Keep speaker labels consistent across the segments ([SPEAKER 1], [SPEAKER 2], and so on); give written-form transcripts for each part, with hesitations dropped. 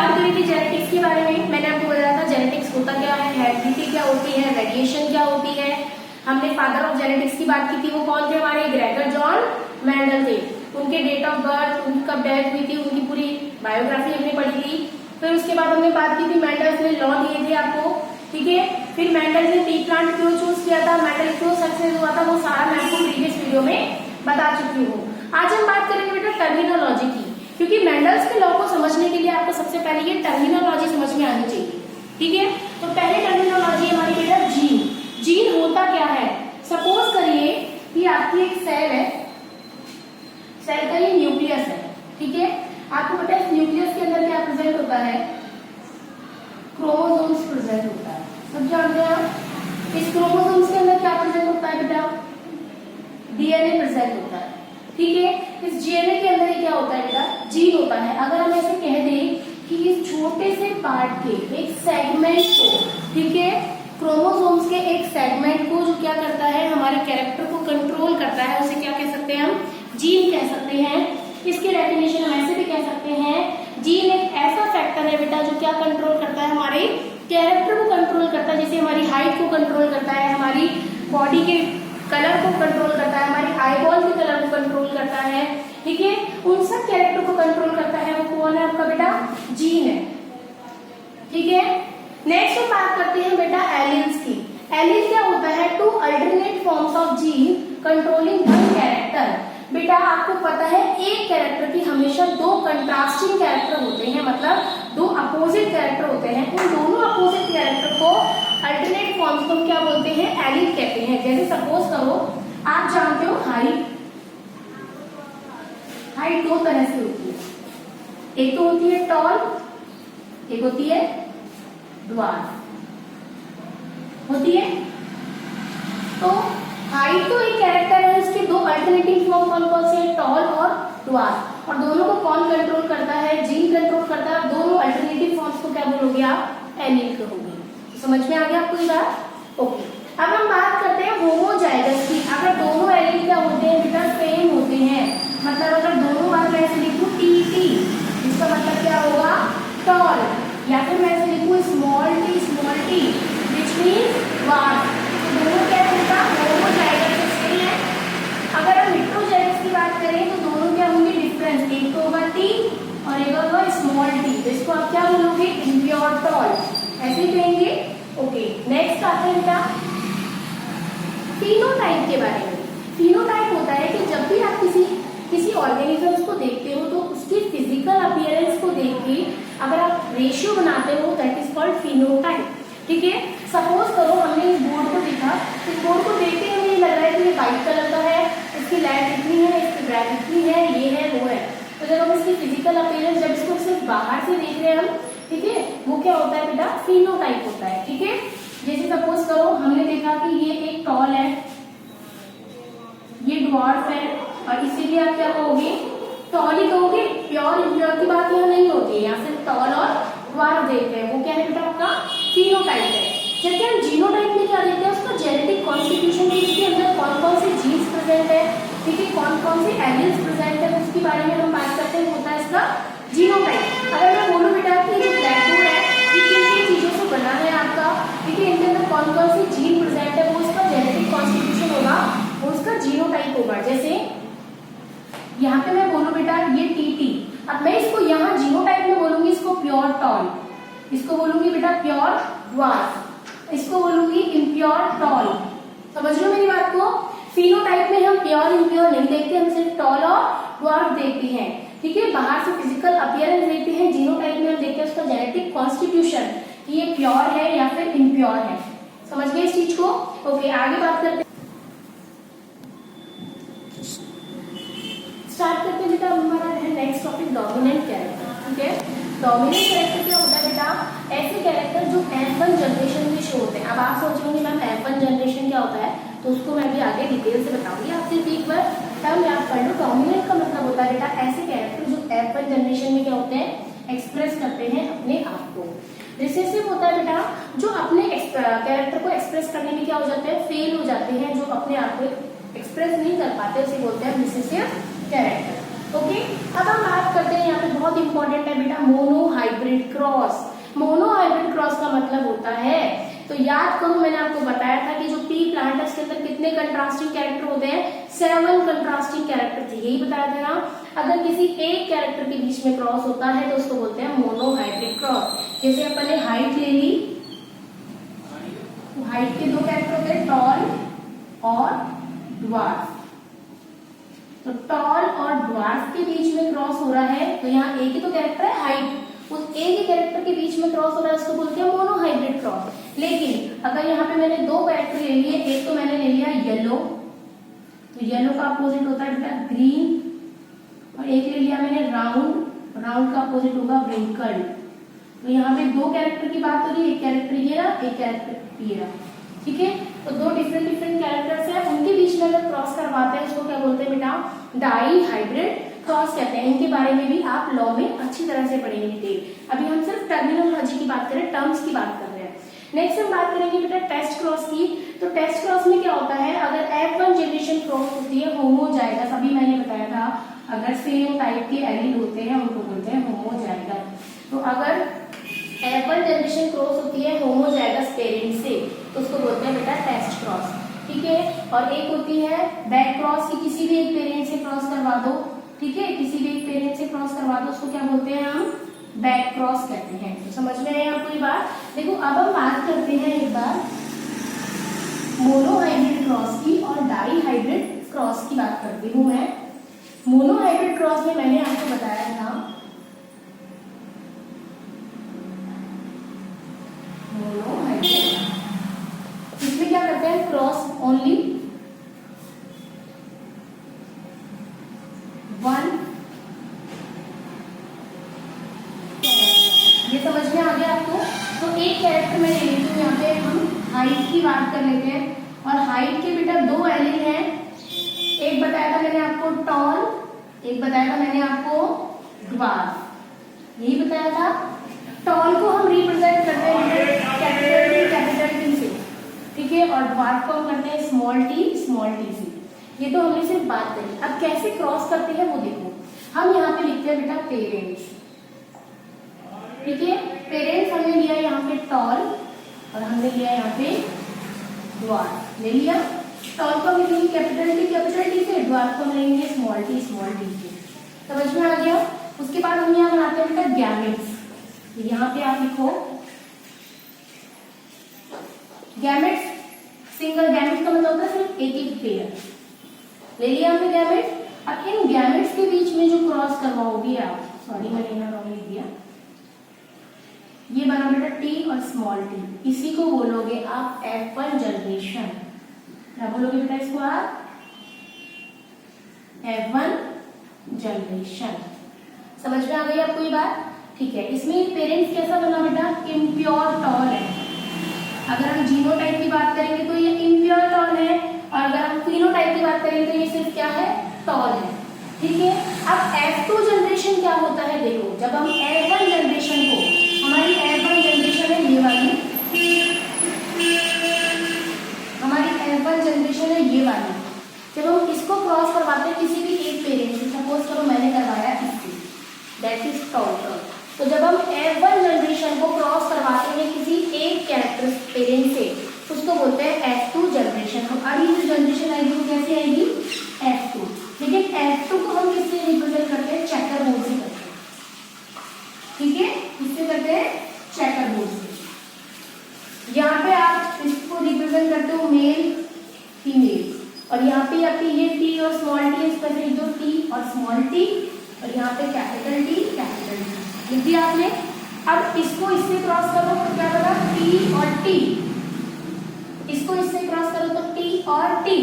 [SPEAKER 1] बात करी थी जेनेटिक्स के बारे में, मैंने आपको बताया था जेनेटिक्स होता क्या है, हेरिडिटी क्या होती है, वेरिएशन क्या होती है। हमने फादर ऑफ जेनेटिक्स की बात की थी, वो कौन थे हमारे ग्रेगर जॉन मेंडल थे। उनके डेट ऑफ बर्थ, उनकी कब डेथ हुई थी, उनकी पूरी बायोग्राफी हमने पढ़ी थी। फिर उसके बाद हमने बात की थी मेंडल ने लॉ दिए थे आपको, ठीक है। फिर मेंडल ने टी प्लांट क्यों चूज किया था, मेंडल क्यों सक्सेस हुआ था, वो सारा मैं आपको प्रीवियस वीडियो में बता चुकी हूँ। आज हम बात करेंगे बेटा टर्मिनोलॉजी की, क्योंकि मेंडल्स के लॉ को समझने के लिए आपको सबसे पहले ये टर्मिनोलॉजी समझ में आनी चाहिए, ठीक है। तो पहले टर्मिनोलॉजी हमारी बेटा जीन। जीन होता क्या है, सपोज करिए कि आपकी एक सेल है, सेल का ये न्यूक्लियस है, ठीक है। आपको पता है न्यूक्लियस के अंदर क्या प्रेजेंट होता है, क्रोमोसोम्स प्रेजेंट होता है, सब जानते हैं आप। इस क्रोमोसोम्स के अंदर क्या प्रेजेंट होता है बेटा, डीएनए प्रेजेंट होता है, ठीक है। इस डीएनए के अंदर क्या होता है बेटा, जीन होता है। अगर हम ऐसे कह दें कि इस छोटे से पार्ट के एक सेगमेंट को, ठीक है, क्रोमोसोम्स के एक सेगमेंट को जो क्या करता है, हमारे कैरेक्टर को कंट्रोल करता है, उसे क्या कह सकते हैं हम, जीन कह सकते हैं। इसकी डेफिनेशन हम ऐसे भी कह सकते हैं, जीन एक ऐसा फैक्टर है बेटा जो क्या कंट्रोल करता है, हमारे कैरेक्टर को कंट्रोल करता है। जैसे हमारी हाइट को कंट्रोल करता है, हमारी बॉडी के कलर को कंट्रोल करता है, हमारी आईबॉल के कलर को कंट्रोल करता है, ठीक है। उन सब कैरेक्टर को कंट्रोल करता है, वो कौन है आपका बेटा, जीन है, ठीक है। नेक्स्ट हम बात करते हैं बेटा एलील्स की। एलील क्या होता है, two alternate forms of gene controlling one character. बेटा आपको पता है एक कैरेक्टर की हमेशा दो कंट्रास्टिंग कैरेक्टर होते हैं, मतलब दो अपोजिट कैरेक्टर होते हैं। उन दोनों अपोजिट कैरेक्टर को अल्टरनेट फॉर्म्स को क्या बोलते हैं, एलील कहते हैं। जैसे सपोज करो, आप जानते हो हाइट, हाइट दो तरह से होती है, एक तो होती है टॉल, एक होती है ड्वार्फ, होती है। तो हाइट तो एक कैरेक्टर है, उसके दो अल्टरनेटिव फॉर्म कौन कौन से हैं, टॉल और ड्वार्फ। और दोनों को कौन कंट्रोल करता है, जीन कंट्रोल करता है। दोनों अल्टरनेटिव फॉर्म्स को क्या बोलोगे आप, एलील कहोगे। समझ में आ गया आपको ये बात, ओके। अब हम बात करते हैं होमोजाइगस की। अगर दोनों एलील क्या होते हैं बेटा, सेम होते हैं, मतलब अगर दोनों बार मैं ऐसे लिखूं टी, इसका मतलब क्या होगा, टॉल, या फिर मैं ऐसे लिखूं small T which means dwarf. दोनों क्या होगा, होमोजाइगस है। अगर हम हेटेरोजाइगस की बात करें तो दोनों क्या होंगे, डिफरेंस, एक तो होगा टी और एक होगा स्मॉल टी। इसको आप क्या बोलोगे, इम्प्योर टॉल, ऐसे ही कहेंगे, ओके। नेक्स्ट आता है बेटा फिनोटाइप के बारे में। फिनोटाइप होता है कि जब भी आप किसी ऑर्गेनिज्म को देखते हो तो उसकी फिजिकल अपीयरेंस को देख के अगर आप रेशियो बनाते हो, दैट इज कॉल्ड फिनोटाइप, ठीक है। सपोज करो हमने इस बोर्ड को देखा, इस बोर्ड को देखते ही हमें लग रहा है कि ये व्हाइट कलर का है, इसकी लेंथ इतनी है, इसकी ब्रेथ इतनी है, ये है वो है। तो जब हम इसकी फिजिकल अपीयरेंस, जब इसको सिर्फ बाहर से देख रहे हैं हम, ठीक है, वो क्या होता है बेटा, फिनोटाइप होता है, ठीक है। जैसे सपोज करो हमने देखा कि ये एक टॉल है, ये ड्वार्फ है, और इसीलिए आप क्या कहोगे, टॉल ही कहोगे। प्योर इम्प्योर की बात यहाँ नहीं होती है, यहाँ सिर्फ टॉल और ड्वार्फ देखते हैं, वो क्या है बेटा आपका फिनोटाइप है। जबकि हम जीनोटाइप में क्या देखते हैं, उसका जेनेटिक कॉन्स्टिट्यूशन, उसके अंदर कौन कौन से जीन्स प्रेजेंट है, ठीक है, कौन कौन से एलील्स प्रेजेंट है, उसके बारे में हम बात करते हैं, होता है इसका जीनोटाइप। अगर मैं बोलूं बेटा कि जो ब्लैक बोर्ड है ये किन किन चीजों से बना है आपका, ठीक है, इनके अंदर कौन कौन से जीन प्रेजेंट है, वो उसका जेनेटिक कॉन्स्टिट्यूशन होगा, वो उसका जीनोटाइप होगा। जैसे यहाँ पे मैं बोलूं बेटा ये टी, अब मैं इसको यहाँ जीनोटाइप में बोलूंगी, इसको प्योर टॉल, इसको बोलूंगी बेटा प्योर ड्वार्फ, इसको बोलूंगी इम्प्योर टॉल। समझ लो मेरी बात को। फिनोटाइप में हम प्योर इम्प्योर नहीं देखते, हम सिर्फ टॉल और ड्वार्फ देखते हैं, ठीक है, बाहर से फिजिकल अपीयरेंस देखते हैं। जीनोटाइप में हम देखते हैं उसका जेनेटिक कॉन्स्टिट्यूशन, कि ये प्योर है या फिर इम्प्योर है। समझ गए इस चीज को, ओके। आगे बात करते हैं, स्टार्ट करते हैं बेटा। हमारा है नेक्स्ट टॉपिक डोमिनेंट कैरेक्टर, ठीक है। डोमिनेंट कैरेक्टर क्या होता है बेटा, ऐसे कैरेक्टर जो F1 जनरेशन में शो होते हैं। अब आप सोच रहे मैम F1 जनरेशन क्या होता है, तो उसको मैं भी आगे डिटेल से बताऊंगी। आप सिर्फ एक बार टर्म याद कर लो। डोमिनेंट का मतलब होता है बेटा ऐसे कैरेक्टर जो F1 जनरेशन में क्या होते हैं, एक्सप्रेस करते हैं अपने आप को। रिसेसिव होता है बेटा जो अपने कैरेक्टर को एक्सप्रेस करने में क्या हो जाते हैं, फेल हो जाते हैं, जो अपने आप को एक्सप्रेस नहीं कर पाते, उसे बोलते हैं रिसेसिव कैरेक्टर, ओके। अब हम बात करते हैं, यहाँ पे बहुत इंपॉर्टेंट है बेटा mono hybrid cross. Hybrid cross का मतलब होता है, तो याद करो मैंने आपको बताया था कि जो पी प्लांट है उसके अंदर कितने कंट्रास्टिंग कैरेक्टर होते हैं, 7 कंट्रास्टिंग कैरेक्टर थे, यही बताया था ना। अगर किसी एक कैरेक्टर के बीच में क्रॉस होता है तो उसको बोलते हैं मोनोहाइब्रिड क्रॉस। जैसे अपन ने हाइट ले ली, तो हाइट के 2 कैरेक्टर होते हैं, टॉल और ड्वार्फ। तो टॉल और ड्वार्फ के बीच में क्रॉस हो रहा है, तो यहाँ एक ही तो कैरेक्टर है हाइट, उस एक ही कैरेक्टर के बीच में क्रॉस हो रहा है, उसको बोलते हैं मोनोहाइब्रिड क्रॉस। लेकिन अगर यहाँ पे मैंने 2 कैरेक्टर ले लिए, एक तो मैंने ले लिया येलो, तो येलो का अपोजिट होता है बेटा ग्रीन, और एक ले लिया मैंने राउंड, राउंड का अपोजिट होगा व्रिंकल्ड। तो यहाँ पे 2 कैरेक्टर की बात हो रही है, एक कैरेक्टर ये रहा, एक कैरेक्टर ये रहा, ठीक है। तो 2 डिफरेंट कैरेक्टर्स हैं, उनके बीच में अगर क्रॉस करवाते हैं उसको क्या बोलते हैं बेटा, डाई हाइब्रिड क्रॉस कहते हैं। इनके बारे में भी आप लॉ में अच्छी तरह से पढ़ेंगे डिटेल। अभी हम सिर्फ टर्मिनोलॉजी की बात करें, टर्म्स की बात कर रहे हैं। नेक्स्ट हम बात करेंगे बेटा टेस्ट क्रॉस की। तो टेस्ट क्रॉस में क्या होता है, अगर F1 जनरेशन क्रॉस होती है होमोजाइगस, अभी मैंने बताया था अगर सेम टाइप के एलील होते हैं उनको बोलते हैं होमोजाइगस। तो अगर F1 जनरेशन क्रॉस होती है होमोजाइगस पेरेंट से तो उसको बोलते हैं बेटा टेस्ट क्रॉस, ठीक है। और एक होती है बैक क्रॉस की, किसी भी एक पेरेंट से क्रॉस करवा दो, ठीक है, किसी भी एक पेरेंट से क्रॉस करवा दो, उसको क्या बोलते हैं हम, बैक क्रॉस कहते हैं। तो समझ में आई आपको ये बात। देखो अब हम बात करते हैं एक बार मोनोहाइब्रिड क्रॉस की और डाई हाइब्रिड क्रॉस की बात करती हूँ मैं। मोनोहाइब्रिड क्रॉस में मैंने आपको बताया था मोनोहाइब्रिड, इसमें क्या करते हैं क्रॉस ओनली 1, ये समझ में आ गया आपको। तो एक कैरेक्टर मैं ले लेती हूँ, यहाँ पे हम हाइट की बात कर लेते हैं, और हाइट के बेटा 2 एलिल हैं, एक बताया था मैंने आपको टॉल, एक बताया था मैंने आपको ड्वार्फ, यही बताया था। टॉल को हम रिप्रेजेंट करते हैं कैपिटल टी से, ठीक है, और ड्वार्फ को हम करते हैं स्मॉल टी से। ये तो हमने सिर्फ बात करी। अब कैसे क्रॉस करते हैं वो देखो, हम यहाँ पे लिखते हैं बेटा पेरेंट्स, ठीक है। पेरेंट्स हमने लिया यहाँ पे टॉल और हमने लिया यहाँ पे ड्वार्फ, ले लिया। टॉल को हम लिखेंगे कैपिटल टी से, ड्वार्फ को हम लेंगे स्मॉल टी से। समझ में आ गया। उसके बाद हम यहाँ बनाते हैं बेटा गैमेट्स, यहाँ पे आप लिखो गैमेट्स, सिंगल गैमेट का मतलब होता है सिर्फ एक पेयर, ले लिया हमने गैमेट। अब इन गैमेट्स के बीच में जो क्रॉस करवाओगे आप, सॉरी मैंने यहाँ रॉन्ग लिख दिया, ये बना बेटा टी और स्मॉल टी, इसी को बोलोगे आप F1 जनरेशन। क्या बोलोगे बेटा इसको आप, F1 जनरेशन। समझ में आ गई आपको ये बात, ठीक है। इसमें पेरेंट्स कैसा बना बेटा, इम्प्योर टॉल है। अगर हम जीनोटाइप की बात करेंगे तो ये इम्प्योर टॉल है, और अगर हम फिनोटाइप की बात करेंगे तो ये सिर्फ क्या है, टॉल है, ठीक है। अब F2 जनरेशन क्या होता है, देखो जब हम F1 जनरेशन को, हमारी F1 जनरेशन है ये वाली, हमारी F1 जनरेशन है ये वाली, जब हम इसको क्रॉस करवाते हैं किसी भी एक पेरेंट से, सपोज करो मैंने करवाया इससे, दैट इज टॉल। तो जब हम F1 जनरेशन को क्रॉस करवाते हैं किसी एक कैरेक्टर पेरेंट से, उसको बोलते हैं F2 जनरेशन। तो अब ये जो जनरेशन आएगी वो कैसे आएगी, F2। लेकिन F2 को हम किससे रिप्रेजेंट करते हैं, चेकर बोर्ड से करते हैं, ठीक है, किससे करते हैं, चेकर बोर्ड से। यहाँ पे आप इसको रिप्रेजेंट करते हो मेल फीमेल, और यहाँ पे आपकी ये टी और स्मॉल टी, इस पर लिख दो टी और स्मॉल टी, और यहाँ पे कैपिटल टी लिख दिया आपने। अब इसको इससे क्रॉस करो तो क्या बना, टी और टी, इसको इससे क्रॉस करो तो टी और टी।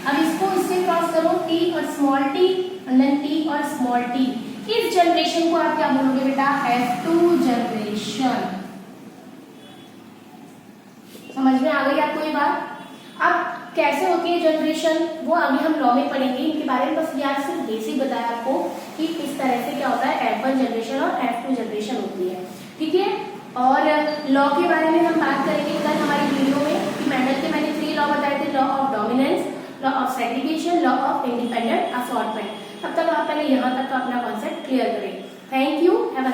[SPEAKER 1] अब इसको इससे क्रॉस करो टी और small t, and then T और स्मॉल टी। इस जनरेशन को आप क्या बोलोगे बेटा, F2 जनरेशन। समझ में आ गई आपको ये बात। अब कैसे होती है जनरेशन वो अभी हम लॉ में पढ़ेंगे, इनके बारे में बस यार सिर्फ बेसिक बताया आपको कि किस तरह से क्या होता है F1 जनरेशन और F2 जनरेशन होती है, ठीक है। और लॉ के बारे में हम बात करेंगे कल हमारी वीडियो में कि मेंडल के मैंने 3 लॉ बताए थे, law of dominance, law of segregation, law of independent assortment. तब तक आप पहले यहाँ तक का अपना कॉन्सेप्ट क्लियर करें। Thank you, have a